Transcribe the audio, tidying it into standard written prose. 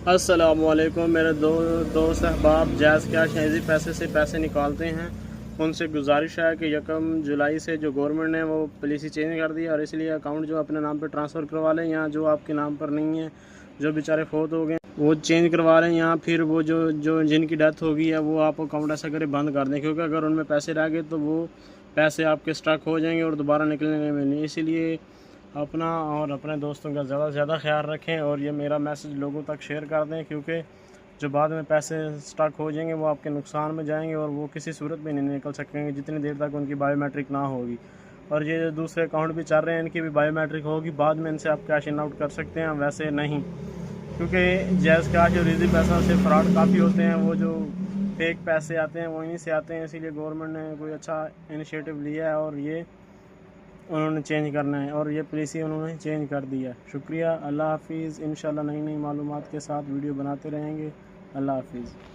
السلام علیکم میرے دوست احباب جائز کیش ایزی پیسے سے پیسے نکالتے ہیں، ان سے گزارش ہے کہ 1 جولائی سے جو گورنمنٹ نے وہ پالیسی چینج کر دی اور اس لیے اکاؤنٹ جو اپنے نام پہ ٹرانسفر کروا لیں، یا جو آپ کے نام پر نہیں ہے، جو بیچارے فوت ہو گئے وہ چینج کروا لیں، یا پھر وہ جو جن کی ڈیتھ ہو گئی ہے وہ آپ اکاؤنٹ ایسا کرے بند کر دیں، کیونکہ اگر ان میں پیسے رہ گئے تو وہ پیسے آپ کے اسٹک ہو جائیں گے اور دوبارہ نکلنے میں نہیں۔ اسی لیے اپنا اور اپنے دوستوں کا زیادہ سے زیادہ خیال رکھیں، اور یہ میرا میسج لوگوں تک شیئر کر دیں، کیونکہ جو بعد میں پیسے سٹاک ہو جائیں گے وہ آپ کے نقصان میں جائیں گے اور وہ کسی صورت میں نہیں نکل سکیں گے جتنی دیر تک ان کی بائیو میٹرک نہ ہوگی۔ اور یہ دوسرے اکاؤنٹ بھی چل رہے ہیں، ان کی بھی بائیو میٹرک ہوگی، بعد میں ان سے آپ کیش ان آؤٹ کر سکتے ہیں، ویسے نہیں، کیونکہ جائز کیش اور ایزی پیسوں سے فراڈ کافی ہوتے ہیں، وہ جو فیک پیسے آتے ہیں وہ انہیں سے آتے ہیں۔ اسی لیے گورنمنٹ نے کوئی اچھا انیشیٹو لیا ہے اور یہ انہوں نے چینج کرنا ہے، اور یہ پالیسی انہوں نے چینج کر دی ہے۔ شکریہ، اللہ حافظ۔ انشاءاللہ نئی معلومات کے ساتھ ویڈیو بناتے رہیں گے۔ اللہ حافظ۔